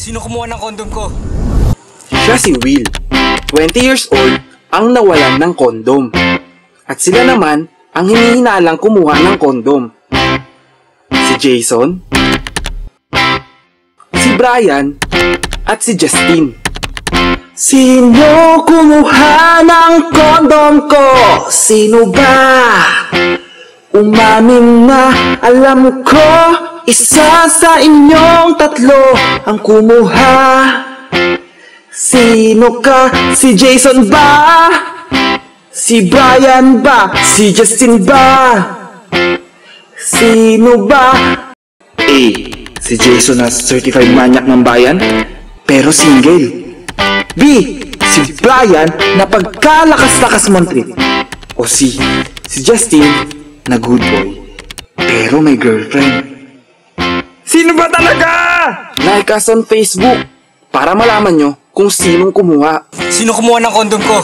Sino kumuha ng kondom ko? Siya si Will, 20 years old, ang nawalan ng kondom. At sila naman ang hinihinalang kumuha ng kondom. Si Jason, si Brian, at si Justin. Sino kumuha ng kondom ko? Sino ba? Umamin na alam ko, isa sa inyong tatlo ang kumuha. Sino ka? Si Jason ba? Si Brian ba? Si Justin ba? Sino ba? A. Si Jason na certified manyak ng bayan, pero single. B. Si Brian na pagkalakas-lakas montrip. O C. Si Justin na good boy, pero may girlfriend. Sino ba talaga? Like us on Facebook para malaman nyo kung sinong kumuha. Sino kumuha ng kondom ko?